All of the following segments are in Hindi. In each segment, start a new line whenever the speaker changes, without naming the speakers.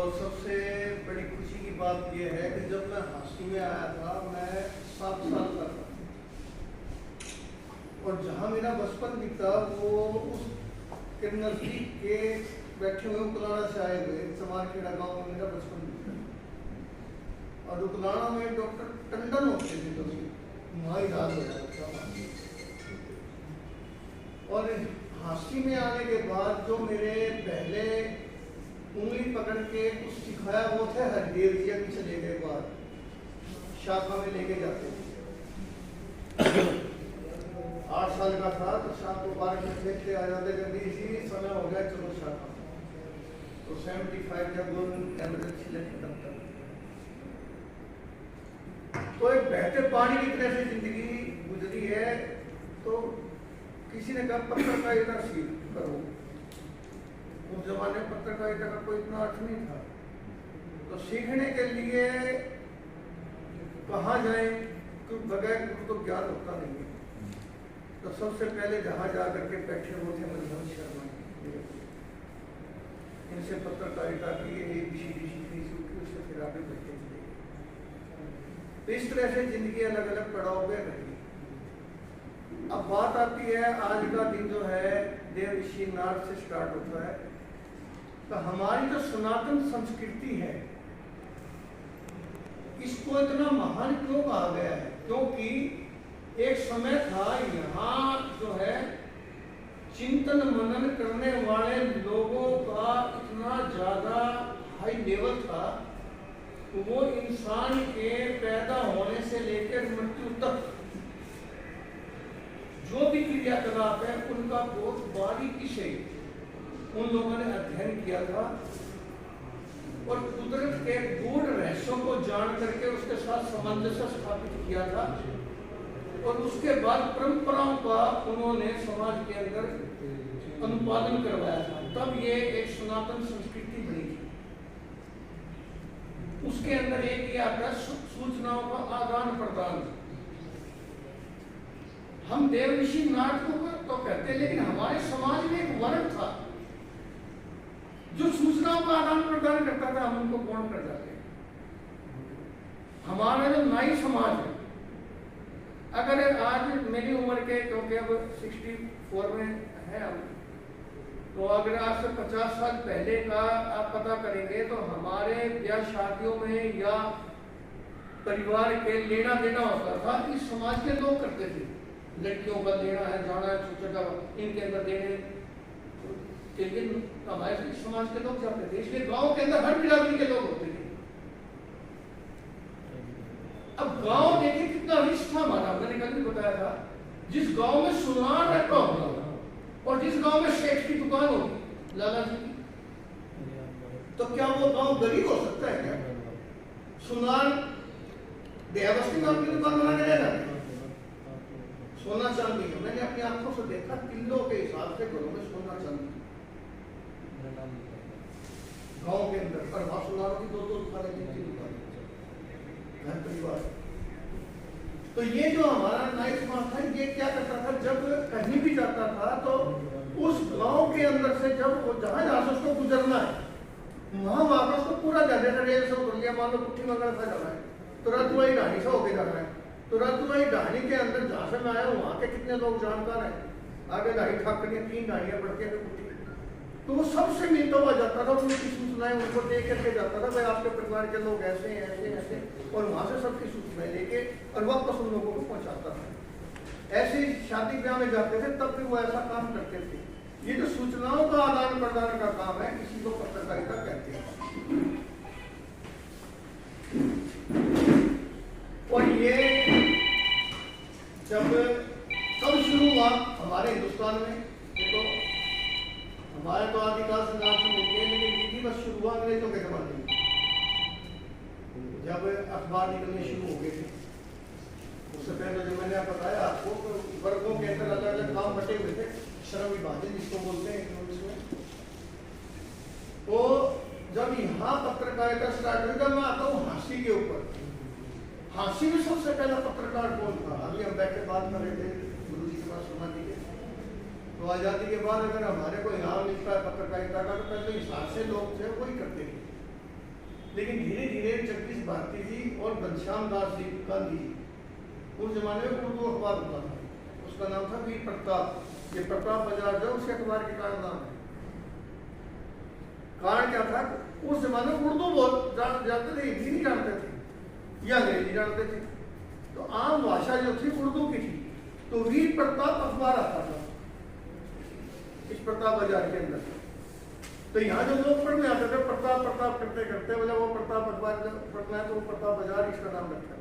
और सबसे बड़ी खुशी की बात यह है कि जब मैं हांसी में आया था मैं 7 साल का था, और जहाँ मेरा बचपन बीता वो उस के नजदीक के बैठे हुए उकलाना से आए हुए समारखेड़ा गांव में मेरा बचपन बीता। और उकलाना में डॉक्टर टंडन होते थे, तो वहाँ इलाज हो जाता था। और हांसी में आने के बाद जो मेरे पहले उंगली पकड़ के कुछ सिखाया वो थे हरदेव जी, अभी चले गए बाद शाखा में लेके जाते थे। 8 साल का था तो शाम को पार्क में खेलते आ जाते, जल्दी इसी समय हो गया चलो शाखा। तो 75 जब एमरजेंसी लेके तब तो एक बहते पानी की तरह से जिंदगी गुजरी है। तो किसी ने कहा पत्रकारिता सीख करो। उस जमाने में पत्रकारिता का कोई इतना अर्थ नहीं था, तो सीखने के लिए कहाँ जाए, क्योंकि बगैर तो ज्ञान होता नहीं है। तो सबसे पहले जहाँ जा करके बैठे हुए थे मधुसूदन शर्मा, इनसे पत्रकारिता की ABCD सीखी, उससे फिर आगे बैठे चले। तो इस तरह से जिंदगी अलग अलग पड़ाव में रही। अब बात आती है, आज का दिन जो है देव ऋषि नाथ से स्टार्ट होता है। तो हमारी जो सनातन संस्कृति है इसको इतना महान क्यों कहा गया है? क्योंकि एक समय था यहाँ जो है चिंतन मनन करने वाले लोगों का इतना ज्यादा हाई लेवल था, वो इंसान के पैदा होने से लेकर मृत्यु तक जो भी क्रियाकलाप है उनका बहुत बारीकी से उन लोगों ने अध्ययन किया था और कुदरत के गूढ़ रहस्यों को जान करके उसके साथ सामंजस्य स्थापित किया था। और उसके बाद परंपराओं का उन्होंने समाज के अंदर अनुपालन करवाया था, तब ये एक सनातन संस्कृति बनी थी। उसके अंदर एक ये आता है सूचनाओं का आदान प्रदान। हम देव ऋषि नाथ को तो कहते, लेकिन हमारे समाज में एक वर्ग था जो सूचनाओं का आदान प्रदान करता था, हम उनको कौन कर जाते हैं? हमारा जो नाई समाज है, अगर आज मेरी उम्र के, क्योंकि अब 64 में है हम, तो अगर आज से 50 साल पहले का आप पता करेंगे तो हमारे ब्याह शादियों में या परिवार के लेना देना होता था, इस समाज के लोग करते थे। लड़कियों का लेना है, जाना है, छोटा इनके अंदर देने के लिए हमारे समाज के लोग जाते थे। इसलिए गांव के अंदर हर बिरादरी के लोग होते थे। अब गांव देखिए कितना रिच था हमारा, मैंने कल भी बताया था। जिस गांव में सुनार रहता होगा और जिस गांव में सेठ की दुकान होगी लाला जी की, तो क्या वो गांव गरीब हो सकता है क्या? सुनार देहावस्ती नाम की दुकान बना के रहना, सोना चांदी है। मैंने अपनी आंखों से देखा, किलो के हिसाब से घरों में सोना चांदी गांव के अंदर। पर वहां सुनारों की 2-2 दुकानें, 3-3 दुकानें, घर परिवार। तो ये जो हमारा नाई समाज था, ये क्या करता था, जब कहीं भी जाता था तो उस गांव के अंदर से जब वो जहां से उसको गुजरना है वहां वापस तो पूरा जनरेटर रेल से उतर लिया। मान लो पुट्ठी मंगल था जाना है तो रतुआई ढाणी से होके जाना है, तो रतुआई ढाणी के अंदर जहां से मैं आया हूँ वहां के कितने लोग जानकार हैं। आगे ढाई ठाकरियां, 3 ढाणियां बढ़ के पुट्ठी, तो वो सबसे मिलता हुआ जाता था, उनकी सूचनाएं उनको दे करके जाता था, भाई आपके परिवार के लोग ऐसे हैं, ऐसे ऐसे, और वहां से सबकी सूचनाएं लेके और वापस उन लोगों को पहुंचाता था। ऐसे शादी ब्याह में जाते थे तब भी वो ऐसा काम करते थे। ये जो सूचनाओं का आदान प्रदान का काम है, इसी को पत्रकारिता कहते हैं। और ये जब कब शुरू हुआ हमारे हिंदुस्तान में, देखो हमारे तो आदिकाल से नाम से मिलते हैं, लेकिन इनकी बस शुरू हुआ अंग्रेजों के जमाने में, जब अखबार निकलने शुरू हो गए थे। उससे पहले जो मैंने बताया आपको, वर्गों के अंदर अलग अलग काम बटे हुए थे, श्रम विभाजन जिसको बोलते हैं इकोनॉमिक्स में। तो जब यहाँ पत्रकारिता स्टार्ट हुई, जब मैं आता हूँ हाँसी के ऊपर, हाँसी में सबसे पहला पत्रकार कौन था? अभी हम बैठ के बात कर रहे थे गुरु जी के पास, सुना जी के। तो आज़ादी के बाद अगर हमारे को यहाँ मिलता है पत्रकारिता का, तो पहले हिसाब से लोग थे वही करते थे। लेकिन धीरे धीरे जगदीश भारती जी और घनश्याम दास जी गांधी जी, उस जमाने में उर्दू अखबार होता था, उसका नाम था वीर प्रताप। ये प्रताप बाजार जो उस अखबार के कारण नाम है। कारण क्या था, उस जमाने में उर्दू बहुत जानते थे, हिंदी नहीं जानते थे या अंग्रेजी जानते थे, तो आम भाषा जो थी उर्दू की थी। तो वीर प्रताप अखबार आता था इस प्रताप बाजार के अंदर। तो यहाँ जो लोग पढ़ने आते थे, प्रताप प्रताप करते करते बोले वो प्रताप अखबार पढ़ना है तो वो प्रताप बाजार इसका नाम रखा है,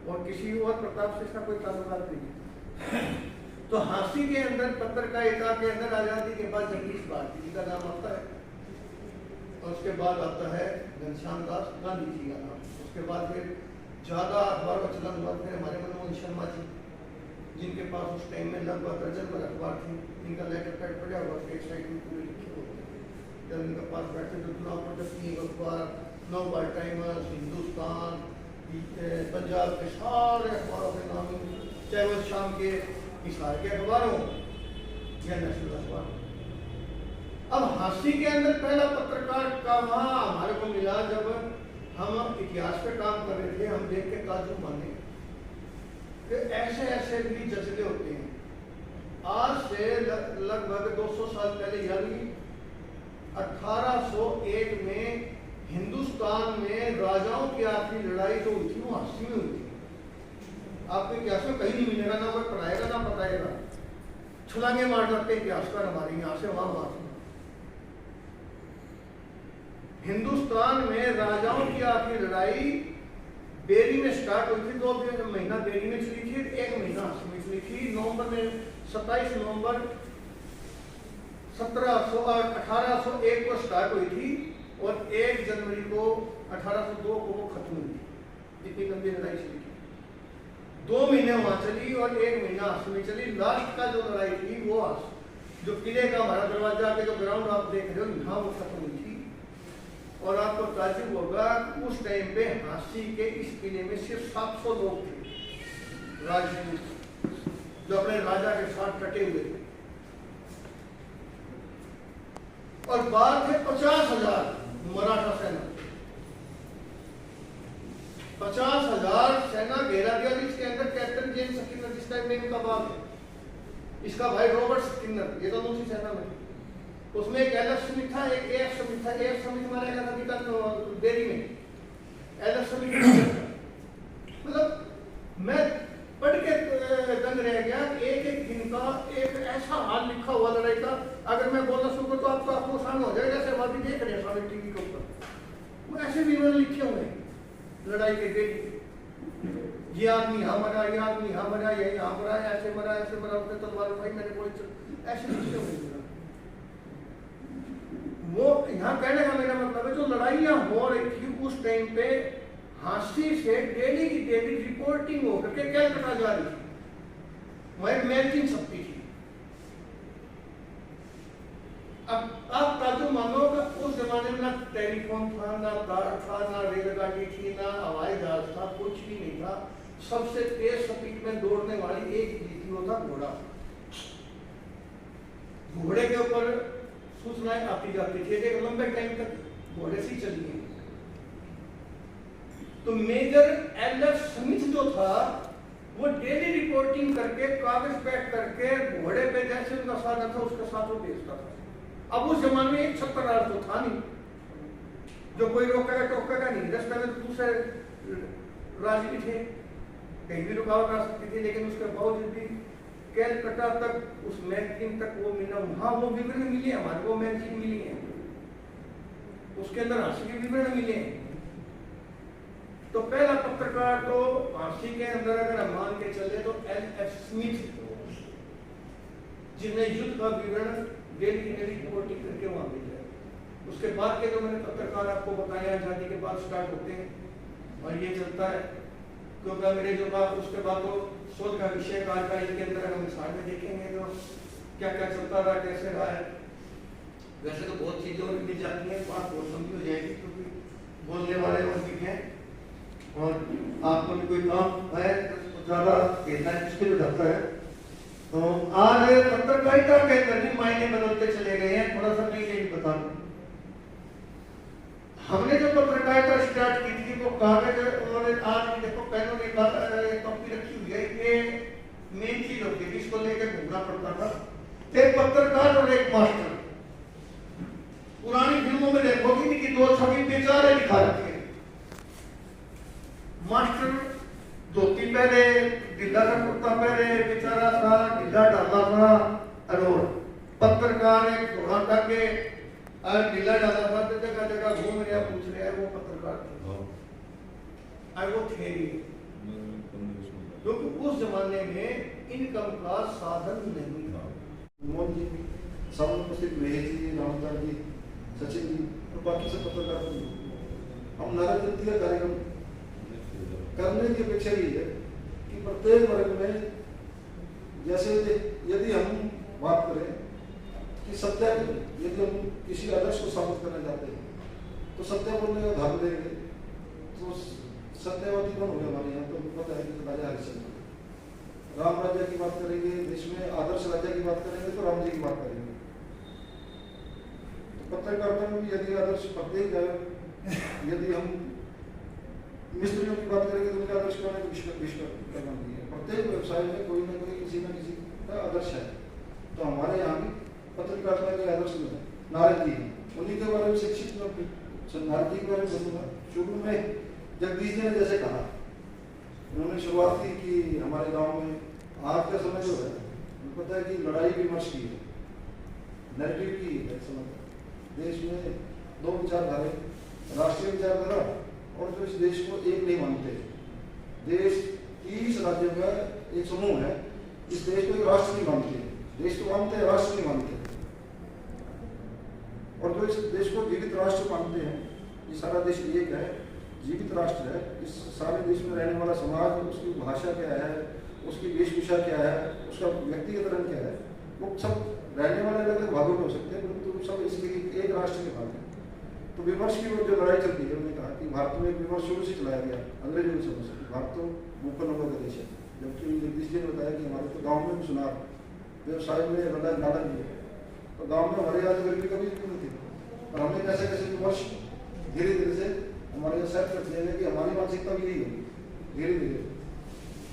और किसी और प्रताप से इसका कोई ताल्लुकात नहीं। तो हांसी के अंदर पत्रकारिता के अंदर आजादी के बाद जगदीश भारती जी का नाम आता है, और उसके बाद आता है घनश्याम दास गांधी जी का नाम। उसके बाद फिर ज्यादा अखबार का चलन हुआ, फिर हमारे मनमोहन शर्मा जी, जिनके पास उस टाइम में लगभग दर्जन पर अखबार थे, इनका लेटर पैड पड़ा हुआ एक साइड में पूरे लिखे होते हैं। जब इनके पास बैठे तो चुनाव प्रगति अखबार, नव टाइमर्स, हिंदुस्तान, पंजाब के सारे अखबारों के नाम, चाहे वो शाम के हिसार के अखबार हो या नेशनल अखबार। अब हांसी के अंदर पहला पत्रकार का वहाँ हमारे को मिला जब हम इतिहास पे काम कर रहे थे। हम देख के ताज्जुब माने कि ऐसे ऐसे भी जज्बे होते हैं। आज से लगभग 200 साल पहले यानी 1801 में हिंदुस्तान में राजाओं की आखिरी लड़ाई जो हुई थी वो हांसी में हुई थी। आपके इतिहास में कहीं नहीं मिलेगा, ना कोई पढ़ाएगा ना बताएगा, छलांगे मार जाते इतिहासकार हमारे यहाँ से वहां। हिंदुस्तान में राजाओं की आखिरी लड़ाई बेरी में स्टार्ट हुई थी, 2 महीना बेरी में चली थी, 1 महीना हांसी में चली थी। नवंबर में 27 नवंबर 1801 को स्टार्ट हुई थी और 1 जनवरी को 1802 को वो खत्म हुई थी। इतनी लंबी लड़ाई चली थी, 2 महीने वहां चली और 1 महीना हांसी में चली। लास्ट का जो लड़ाई थी वो जो किले का हमारा दरवाजा के जो ग्राउंड आप देख रहे हो यहाँ वो खत्म हुई थी। और आपको ताज्जुब होगा उस टाइम पे हांसी के इस किले में सिर्फ 700 लोग थे राजपूत, जो अपने राजा के साथ कटे हुए थे, और बाहर थे 50,000 मराठा सेना। 50,000 सेना घेरा दिया। इसके अंदर कैप्टन जेम्स स्किनर, जिसका नेम का बाप है, इसका भाई रॉबर्ट स्किनर, ये दोनों उसी सेना में। उसमें एक एलएफ स्मिथ था, एक एएफ स्मिथ था। एएफ स्मिथ मारा गया था निकल देरी में, एलएफ स्मिथ। मतलब मैं पढ़ के दंग रह गया। एक एक दिन का एक ऐसा हाल लिखा हुआ लड़ाई का, अगर मैं बोलना शुरू करूं तो आपको आसान हो जाएगा। जैसे अभी देख रहे हैं सारे टीवी के ऊपर वो ऐसे विवरण लिखे हुए हैं लड़ाई के डेली। ये आदमी यहाँ मरा, ये आदमी यहाँ मरा, ये यहाँ मरा, ऐसे मरा, ऐसे मरा, उसने तलवार उठाई, मैंने कोई ऐसे लिखे हुए। वो यहाँ कहने का मेरा मतलब है जो लड़ाइयाँ हो रही थी उस टाइम पे हांसी से डेली की डेली रिपोर्टिंग होकर के कैलकाटा जा रही थी, वह मैगजीन छपती थी। अब आप ताज्जुब मानो कि उस जमाने में ना टेलीफोन था, ना कार था, ना रेलगाड़ी थी, ना हवाई जहाज था, कुछ भी नहीं था। सबसे तेज स्पीड में दौड़ने वाली एक चीज थी, वो था घोड़ा। घोड़े के ऊपर सूचनाएं आती जाती थी, एक लंबे टाइम तक घोड़े से चली गई। तो मेजर एलएफ स्मिथ जो था वो डेली रिपोर्टिंग करके कागज पैक करके घोड़े पे जैसे उनका साधन था उसके साथ वो भेजता था। अब उस जमाने में एक छत्रराज तो था नहीं जो कोई रोकेगा टोकेगा नहीं। रास्ते में दूसरे राज भी थे, कहीं भी रुकावट आ सकती थी, लेकिन उसके बावजूद भी कैलकाटा तक उस मैगजीन तक वो मिला। वहां वो विवरण मिले हमारे को, मैगजीन मिली है, उसके अंदर हांसी के विवरण मिले हैं। तो पहला पत्रकार तो हांसी के अंदर अगर हम मान के चले तो एलएफ स्मिथ, जिन्हें युद्ध का विवरण डेली की डेली रिपोर्टिंग करके वहां भेजा। उसके बाद के जो मैंने पत्रकार आपको बताया आजादी के बाद स्टार्ट होते हैं और ये चलता है, क्योंकि मेरे जो बात उसके बाद तो शोध का विषय काल का इनके अंदर हम मिसाल में देखेंगे जो क्या क्या चलता रहा, कैसे रहा है। वैसे तो बहुत चीजें और मिल जाती हैं, बात बहुत लंबी हो जाएगी क्योंकि बोलने वाले और भी हैं और आपको भी कोई काम है तो ज्यादा कहना है मुश्किल हो जाता है। तो आज पत्रकारिता के अंदर भी मायने बदलते चले गए हैं। थोड़ा सा मैं ये बता दूं, हमने जो पत्रकारिता स्टार्ट की थी वो कागज उन्होंने आज देखो पेनों ने कॉपी रखी हुई है, ये मेन चीज होती है, इसको लेकर घूमना पड़ता था। एक पत्रकार और एक मास्टर, पुरानी फिल्मों में देखोगे कि दो छवि बेचारे दिखा रखे हैं। मास्टर धोती पहने, ढीला का कुर्ता पहने, बेचारा सा ढीला डाला सा, और पत्रकार एक घोड़ा टाके ढीला डाला था, जगह जगह घूम रहा पूछ रहा है, वो पत्रकार वो थे, क्योंकि उस जमाने में इनकम का साधन नहीं था।
मोहन जी, सब उपस्थित महेश जी, रामदास जी, सचिन जी और बाकी सब पत्रकार, हम नारा जयंती का कार्यक्रम करने की अपेक्षा यही है कि प्रत्येक वर्ग में, जैसे यदि हम बात करें कि सत्य, यदि हम किसी आदर्श को साबित करना चाहते हैं तो सत्य बोलने का उदाहरण देंगे तो सत्यवादी कौन होगा हमारे यहाँ, तो पता है कि राजा हरिश्चंद्र। राम राज्य की बात करेंगे, देश में आदर्श राज्य की बात करेंगे तो राम जी की बात करेंगे। तो पत्रकारिता में भी यदि आदर्श प्रत्येक है, यदि हम मिस्त्रियों की बात करेंगे तो उनका आदर्श करना विश्वकर्मा जी है। प्रत्येक व्यवसाय में कोई ना कोई किसी न किसी का आदर्श है। तो हमारे यहाँ भी पत्रकारिता के आदर्श में नारद जी हैं, उन्हीं के बारे में शिक्षित नारद जी के बारे में बोलूँगा। शुरू में जगदीश जी ने जैसे कहा, उन्होंने शुरुआत की कि हमारे गांव में आज का समय जो है, पता है कि लड़ाई विमर्श की है, नैरेटिव की है समय। देश में दो विचारधारा, राष्ट्रीय विचारधारा और जो इस देश को एक नहीं मानते। देश 30 राज्यों का एक समूह है, इस देश को एक राष्ट्र नहीं मानते। देश को मानते हैं, राष्ट्र नहीं मानते। और जो इस देश को जीवित राष्ट्र मानते हैं, ये सारा देश एक है, जीवित राष्ट्र है। इस सारे देश में रहने वाला समाज, उसकी भाषा क्या है, उसकी वेशभूषा क्या है, उसका व्यक्तिगत रंग क्या है, वो सब रहने वाले अलग अलग भागों में हो सकते हैं, परंतु सब इसके एक राष्ट्र के भाग हैं। तो विमर्श की जो लड़ाई चलती है, उन्होंने कहा कि भारत में एक विमर्श शुरू से चलाया गया अंग्रेजों की समझ से, भारत तो भूखंडों का देश है। जबकि जगदीश जी ने बताया कि हमारे तो गाँव में भी सुनार, व्यवसाय में नाला भी है, तो गाँव में हमारे यहाँ गर्मी कभी नहीं थी। और हमने कैसे कैसे विमर्श धीरे धीरे से हमारे यहाँ सेट कर दिया कि हमारी मानसिकता भी यही होगी धीरे धीरे।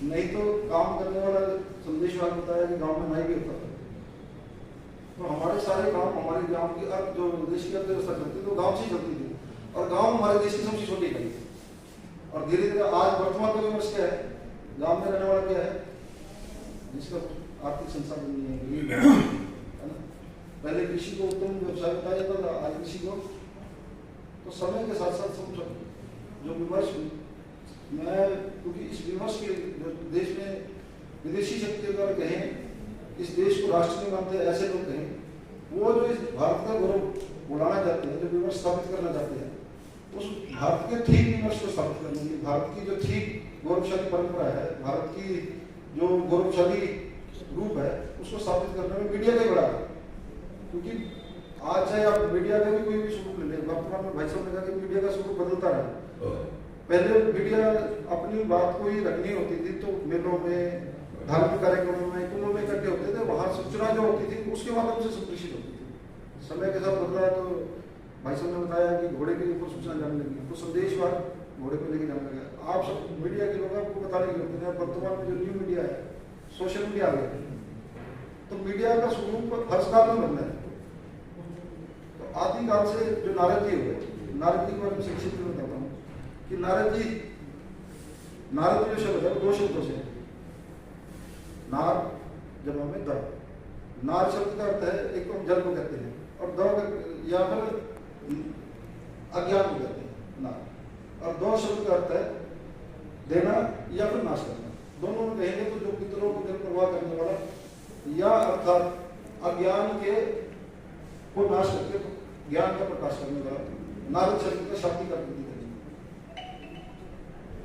नहीं तो काम करने वाला संदेशवाद बताया कि गांव में नहीं भी होता था। तो हमारे सारे काम, हमारे गांव की जो देश की अर्थव्यवस्था चलती थी वो गांव से ही चलती थी, और गांव हमारे देश की सबसे छोटी इकाई थी। और धीरे धीरे आज वर्तमान का विमर्श क्या है, गांव में रहने वाला क्या है, जिसका आर्थिक संसाधन नहीं है ना। पहले कृषि को उत्तम व्यवसाय बताया जाता था, आज कृषि को तो समय के साथ साथ सब जो विमर्श, मैं क्योंकि इस विमर्श के देश में विदेशी शक्ति द्वारा कहें इस देश को राष्ट्र नहीं मानते ऐसे लोग कहें, वो जो इस भारत का गौरव बढ़ाना चाहते हैं, जो विमर्श स्थापित करना चाहते हैं, उस भारत के ठीक विमर्श को स्थापित करने की, भारत की जो ठीक गौरवशाली परंपरा है, भारत की जो गौरवशाली रूप है, उसको स्थापित करने में मीडिया का ही बड़ा है। क्योंकि आज चाहे आप मीडिया का भी कोई भी स्वरूप ले लें, वर्तमान में भाई साहब ने कहा कि मीडिया का स्वरूप बदलता रहा। पहले मीडिया अपनी बात को ही रखनी होती थी तो मेलों में, धार्मिक कार्यक्रमों में, कुंभों में इकट्ठे होते थे, वहाँ सूचना जो होती थी उसके माध्यम से संप्रेषित होती थी। समय के साथ बदला तो भाई साहब ने बताया कि घोड़े के ऊपर सूचना जाने लगी, तो संदेशवाद घोड़े को लेके जाने लगा। आप सब मीडिया के लोग आपको बताने की होते हैं, वर्तमान में जो न्यू मीडिया है, सोशल मीडिया आ गया, तो मीडिया का स्वरूप हर काल में बदला है। तो आदिकाल से जो नारद जी हुए, नारद जी को मैं संक्षिप्त में बताता हूँ कि नारद जो शब्द है दो शब्दों से, नार जब हमें दर, नार शब्द का अर्थ है, एक तो जल को कहते हैं, और द या फिर अज्ञान को कहते हैं नार, और दो शब्द का अर्थ है देना या फिर नाश करना। दोनों में कहेंगे तो जो पितरों को जल प्रवाह करने वाला, या अर्थात अज्ञान के को नाश करके ज्ञान का प्रकाश करने वाला, नारद शब्द का शाब्दिक अर्थ है।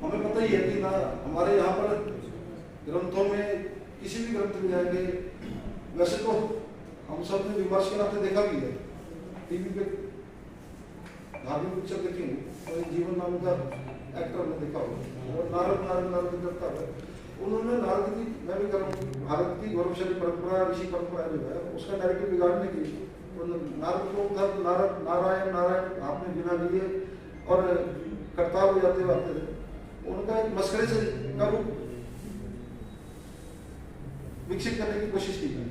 हमें पता ही है कि ना हमारे यहाँ पर ग्रंथों में किसी भी ग्रंथ में जाएंगे, वैसे तो हम सब ने विमर्श के नाते देखा भी है, टीवी पे धार्मिक पिक्चर देखी हूँ, तो जीवन नाम का एक्टर ने देखा हो, और नारद करता है। उन्होंने नारद की, मैं भी कर रहा हूँ, भारत की गौरवशाली परंपरा, ऋषि परंपरा जो है उसका नैरेटिव बिगाड़ने की, तो नारद को नारायण आपने बिना लिए और करतार हो जाते हुए आते थे, उनका एक मस्करे से का रूप विकसित करने की कोशिश की गई।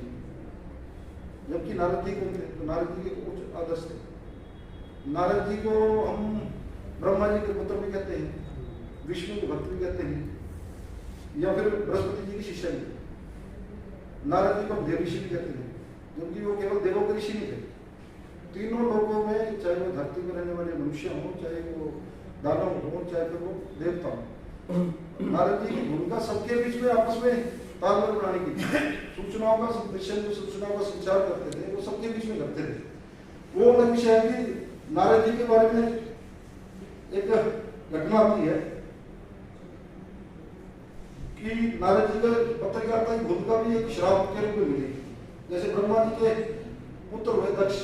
जबकि नारद जी कौन थे? तो नारद जी के कुछ आदर्श थे। नारद जी को हम ब्रह्मा जी के पुत्र भी कहते हैं, विष्णु के भक्त भी कहते हैं, या फिर बृहस्पति जी की शिष्य भी। नारद जी को हम देव ऋषि भी कहते हैं, क्योंकि वो केवल देवों के ऋषि नहीं थे। तीनों लोगों में, चाहे वो धरती में रहने वाले मनुष्य हों, चाहे वो दानव हों, चाहे फिर वो देवता हों, नारद जी की भूमिका सबके बीच में आपस में तालमेल बनाने की थी। सूचनाओं का सूचनाओं का संचार करते थे, वो सबके बीच में करते थे। वो अलग विषय है कि नारद जी के बारे में एक घटना आती है कि नारद जी का पत्रकारिता की भूमिका भी एक श्राप के रूप में मिली। जैसे ब्रह्मा जी के पुत्र हुए दक्ष,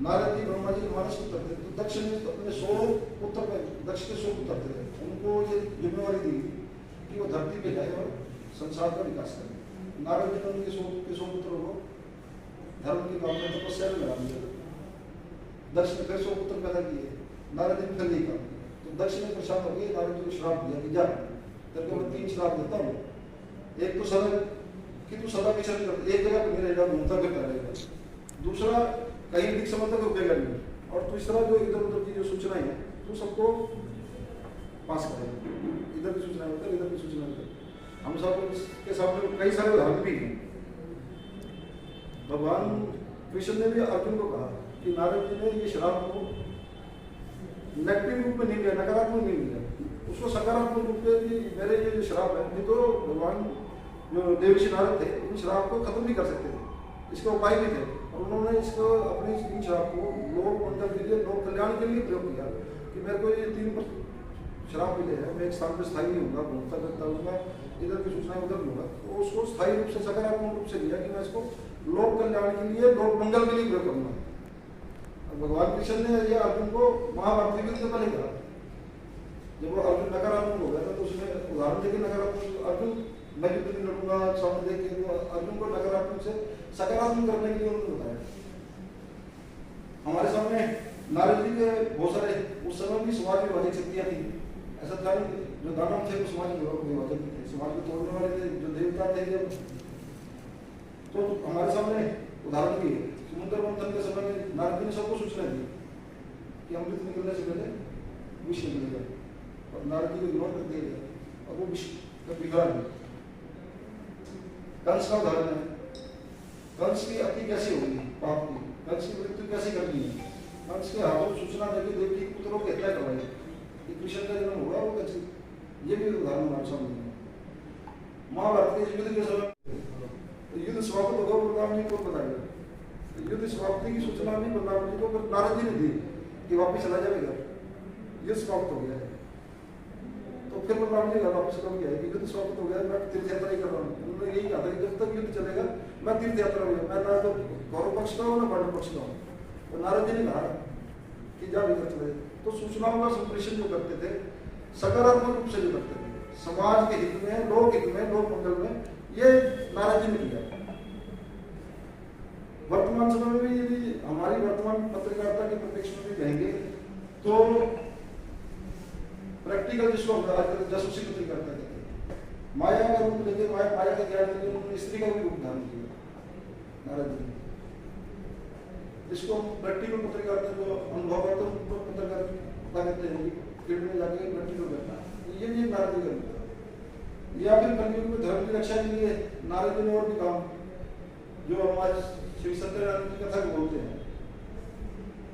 नारद जी ब्रह्मा जी के मानस पुत्र थे, तो दक्ष ने अपने 100 पुत्र, दक्ष के 100 पुत्र थे, उनको ये जिम्मेवारी दी कि वो धरती पे जाए और संसार का विकास करें। नारद जी ने उनके 100 पुत्रों को धर्म की काम में तपस्या में लगा दिया। दक्ष ने फिर 100 पुत्र पैदा किए, नारद जी ने फिर नहीं काम। तो दक्ष ने परेशान हो गए, नारद जी को श्राप दिया कि जा करके मैं 3 श्राप देता हूँ। एक तो सदा कि तू सदा विचरण कर, एक जगह पे नहीं रहेगा, घूमता फिरता रहेगा। दूसरा, कहीं अधिक समय तक रुकेगा नहीं। और तीसरा, जो इधर उधर की जो सूचनाएं हैं तो सबको पास करेगा, इधर की सूचना होता है, इधर की सूचना होता है। हम सब के सामने कई सारे उदाहरण भी हैं। भगवान कृष्ण ने भी अर्जुन को कहा कि नारद जी ने ये श्राप को नेगेटिव रूप में नहीं लिया, नकारात्मक नहीं लिया, उसको सकारात्मक रूप में कि मेरे ये जो श्राप है, नहीं तो भगवान जो देवर्षि नारद थे, इन श्राप को खत्म नहीं कर सकते थे, इसके उपाय भी थे। और उन्होंने इसको अपने इन श्राप को लोक मंडल के लिए, लोक कल्याण के लिए प्रयोग किया कि मेरे को ये 3 श्राप मिले हैं, मैं एक स्थान पर स्थायी नहीं होगा, घूमता करता हूँगा, इधर की सूचना उधर होगा। तो उसको स्थायी रूप से, सकारात्मक रूप से लिया कि मैं इसको लोक कल्याण के लिए, लोक मंगल के लिए प्रयोग करूँगा। भगवान कृष्ण ने ये अर्जुन को महाभारत के युद्ध में कहा। जब वो अर्जुन नकारात्मक हो गया था तो उसने उदाहरण देके नकारात्मक, अर्जुन मैं युद्ध नहीं लड़ूंगा सामने देख के, तो अर्जुन को नकारात्मक से सकारात्मक करने के लिए उन्होंने बताया। हमारे सामने नारद जी के बहुत सारे उस समय भी समाज विभाजक शक्तियां थी। ऐसा था नहीं, जो दानव थे वो समाज विभाजक थे, समाज को तोड़ने वाले थे, जो देवता थे जब, तो हमारे सामने उदाहरण भी है। समुद्र मंथन के समय में नारद जी ने सबको सूचना दी कि अमृत निकलने से पहले विष निकलेगा, और नारद जी को इग्नोर कर दिया गया और वो विष का बिगड़ा नहीं। कंस का उदाहरण है, कंस की अति कैसे होगी पाप की, कंस की मृत्यु कैसे करनी है, कंस के हाथों सूचना देकर देवकी पुत्रों की हत्या करवाई कि कृष्ण का जन्म होगा, वो कैसे, ये भी उदाहरण हमारे सामने है। महाभारत के युद्ध के समय युद्ध समाप्त होगा, बलराम जी को बताएगा, युद्ध समाप्ति की सूचना भी बलराम जी को नारद जी ने दी कि वापिस चला जाएगा, युद्ध समाप्त हो गया है। तो फिर बलराम जी का वापस कब गया कि युद्ध समाप्त हो गया, मैं तीर्थ यात्रा ही कर रहा हूँ। उन्होंने यही कहा था कि जब तक युद्ध चलेगा मैं तीर्थ यात्रा में, मैं ना तो गौरव पक्ष का हूँ ना पांडव पक्ष का हूँ। तो नारद जी ने कहा कि जा भीतर चले। तो सूचनाओं का संप्रेषण जो करते थे, सकारात्मक रूप से जो करते थे, समाज के हित में, लोक हित में, लोक मंगल में, ये नारद जी ने किया। वर्तमान समय में भी यदि हमारी वर्तमान पत्रकारिता के परिप्रेक्ष्य में भी कहेंगे तो प्रैक्टिकल जिसको आजकल जासूसी पत्रकारिता कहते हैं, माया का रूप लेके, माया का ज्ञान लेके उन्होंने स्त्री का भी रूप धारण किया नारद जी। इसको प्रैक्टिकल पत्रकारिता जो अनुभवात्मक पत्रकारिता कहते हैं, फील्ड में जाके प्रैक्टिकल करना, ये भी नारद जी का रूप है। या फिर कलयुग में धर्म की रक्षा के लिए नारद जी ने और भी काम, जो हमारे श्री सत्यनारायण की कथा को बोलते हैं,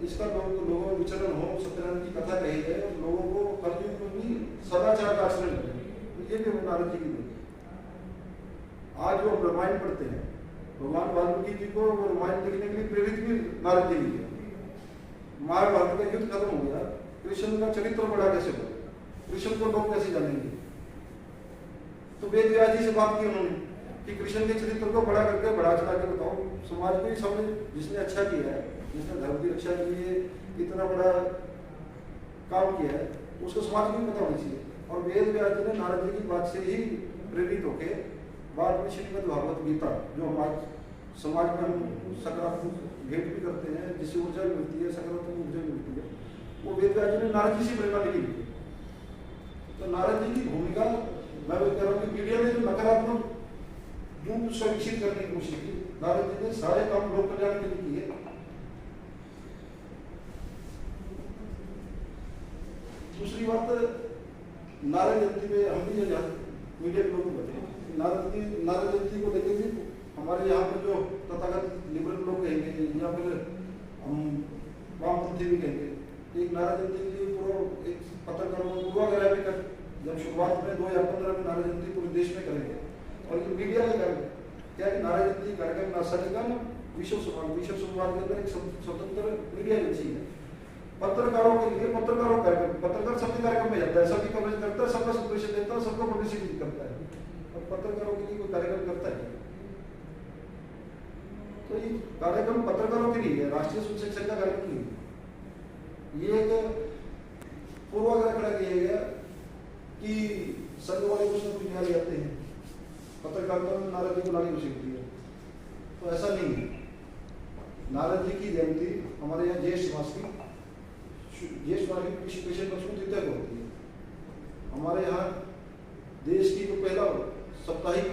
इसका लोगों में विचरण हो, सत्यनारायण की कथा कही जाए और लोगों को कलयुग में भी सदाचार का आचरण करें, तो ये भी नारद जी की देन। आज जो रामायण पढ़ते हैं, भगवान वाल्मीकि जी को वो रामायण लिखने के लिए प्रेरित भी नारद जी ने किया। महाभारत का युद्ध खत्म हो गया, कृष्ण का चरित्र बढ़ा कैसे हो, कृष्ण को लोग कैसे जानेंगे, तो वेद व्यास जी से बात की उन्होंने कि कृष्ण के चरित्र को बड़ा करके, बढ़ा चढ़ा के बताओ समाज में, सबने जिसने अच्छा किया है, जिसने धर्म की रक्षा के लिए इतना बड़ा काम किया है, उसको समाज को भी पता होना चाहिए। और वेद व्यास जी ने नारद जी की बात से ही प्रेरित होके बाद में श्रीमद् भागवत गीता, जो हमारे समाज में हम सकारात्मक भेंट भी करते हैं, जिससे ऊर्जा भी मिलती है, सकारात्मक ऊर्जा भी मिलती है, वो वेद व्यास जी ने मैंने नारद जी से प्रेरणा लिखी है। तो नारद जी की भूमिका मैं भी कह रहा हूँ कि मीडिया ने जो नकारात्मक रूप से विकसित करने की कोशिश की, नारद जी ने सारे काम लोक कल्याण के लिए किए। दूसरी बात, नारद जयंती पे हम भी मीडिया के लोग बचे, नारद जयंती को लेकर भी हमारे यहाँ पे जो तथागत लिबरल लोग कहेंगे या फिर हम वामपंथी भी कहेंगे, एक नारद जयंती के लिए पूरा एक पत्रकारों को पूर्वाग्रह भी कर, जब शुरुआत में 2015 में नारद जयंती पूरे देश में करेंगे और ये मीडिया ने करेंगे क्या कि नारद जयंती कार्यक्रम नासाडी का ना विश्व संवाद के अंदर एक स्वतंत्र मीडिया एजेंसी है। पत्रकारों के लिए पत्रकारों कार्यक्रम, पत्रकार सबके कार्यक्रम में जाता है, सभी कवरेज करता है, सबका संप्रेषण देता है, सबको पब्लिसिटी करता है, और पत्रकारों के लिए कोई कार्यक्रम करता है। तो ये कार्यक्रम पत्रकारों के लिए है, राष्ट्रीय स्वयं शिक्षक का कार्यक्रम नहीं है। ये एक पूर्वाग्रह खड़ा किया गया कि संघ वाले कुछ न कुछ न्याय आते हैं, पत्रकारिता में नारद जी को लाने की कोशिश की है, तो ऐसा नहीं है। नारद जी की जयंती हमारे यहाँ ज्येष्ठ मास की कृषि पेशे पशु तृतीया को होती है। हमारे यहाँ देश की जो पहला साप्ताहिक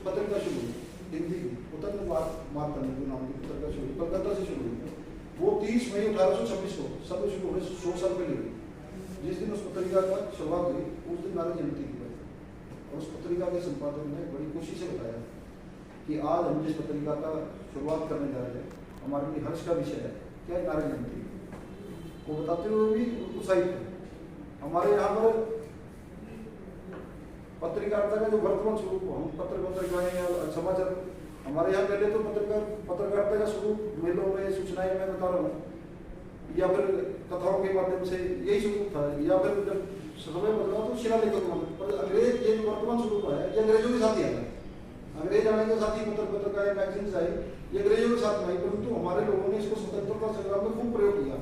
पत्रिका शुरू हुई हिंदी की, उतन मार्तंड नाम की पत्रिका शुरू कलकत्ता से शुरू हुई, वो 30 मई 1826 को सब शुरू होने 100 साल पहले हुई। जिस दिन उस पत्रिका का शुरुआत हुई उस दिन नारद जयंती की बात, और उस पत्रिका के संपादक ने बड़ी खुशी से बताया कि आज हम जिस पत्रिका का शुरुआत करने जा रहे हैं हमारे लिए हर्ष का विषय है, क्या है नारद जयंती को बताते हुए भी उत्साहित है। हमारे यहाँ पर पत्रकारिता का जो वर्तमान स्वरूप, हम पत्रिकाएं या समाचार, हमारे यहाँ पहले तो पत्रकारिता का स्वरूप मेलों में सूचनाएं मैं बता रहा हूँ या फिर कथाओं के माध्यम से यही स्वरूप था, या फिर जब समय बदला तो शिलालेखों के माध्यम, पर अंग्रेज ये जो वर्तमान स्वरूप है ये अंग्रेजों के साथ ही आया। अंग्रेज आने के साथ ही पत्रिकाएं मैगजीन्स आई, ये अंग्रेजों के साथ में आई, परंतु हमारे लोगों ने इसको स्वतंत्रता संग्राम में खूब प्रयोग किया।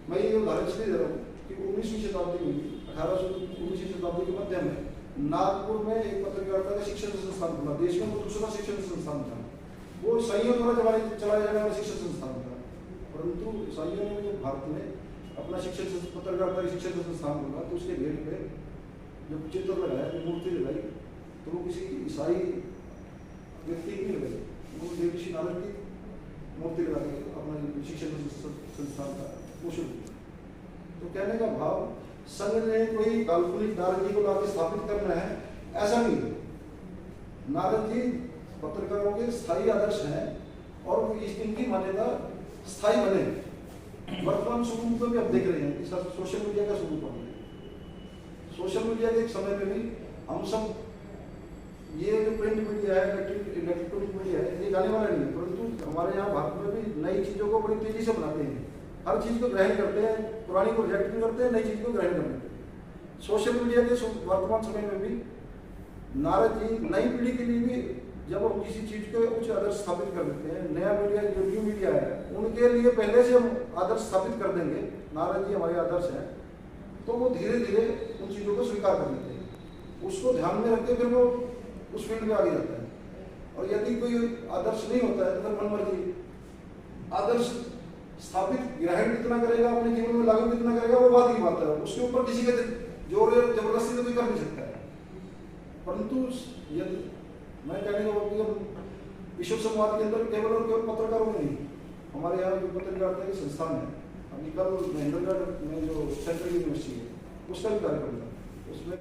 मैं ये उदाहरण इसलिए दे रहा हूँ कि 19वीं शताब्दी में 19वीं शताब्दी के मध्य में नागपुर में एक पत्रकारिता का शिक्षण संस्थान खुला, देश में वो दूसरा शिक्षण संस्थान था, वो ईसाइयों द्वारा चलाया जाने वाला शिक्षण संस्थान था, परंतु ईसाइयों ने जब भारत में अपना पत्रकारिता शिक्षण संस्थान खोला तो उसके गेट पे जब चित्र लगाया, मूर्ति लगाई, तो वो किसी ईसाई व्यक्ति की नहीं लगाई, वो देवी नारद की मूर्ति लगा के अपना शिक्षण संस्थान का वो शुरू किया। तो कहने का भाव, संघ ने कोई काल्पनिक नारद जी को लाके स्थापित करना है ऐसा नहीं है। नारद जी पत्रकारों के स्थायी आदर्श हैं और इनकी मान्यता स्थायी बने। वर्तमान स्वरूप में भी अब देख रहे हैं कि सोशल मीडिया का स्वरूप बन रहा है। सोशल मीडिया के एक समय में भी हम सब, ये जो प्रिंट मीडिया है, इलेक्ट्रॉनिक मीडिया है, ये जाने वाला नहीं है, परंतु हमारे यहाँ भारत में भी नई चीजों को बड़ी तेजी से बनाते हैं, हर चीज को ग्रहण करते हैं, पुरानी को रिजेक्ट नहीं करते हैं, नई चीज को ग्रहण करते हैं। सोशल मीडिया के वर्तमान समय में भी नारद जी नई पीढ़ी के लिए भी जब हम किसी चीज के उच्च आदर्श स्थापित कर देते हैं, नया मीडिया जो न्यू मीडिया है उनके लिए पहले से हम आदर्श स्थापित कर देंगे, नारद जी हमारे आदर्श हैं, तो वो धीरे धीरे उन चीजों को स्वीकार कर लेते हैं, उसको ध्यान में रखते फिर वो उस फील्ड में आगे जाता है। और यदि कोई आदर्श नहीं होता है तो फिर मनमर्जी आदर्श स्थापित ग्रहण कितना करेगा, अपने जीवन में लागू कितना करेगा, वो बात की बात है, उसके ऊपर किसी के जोर जबरदस्ती तो कोई कर नहीं सकता है। परंतु यदि मैं कहने का विश्व संवाद के अंदर केवल और केवल पत्रकारों में नहीं, हमारे यहाँ जो पत्रकारिता के संस्थान है, अभी कल महेंद्रगढ़ में जो सेंट्रल यूनिवर्सिटी है उसका भी कार्यक्रम था, उसमें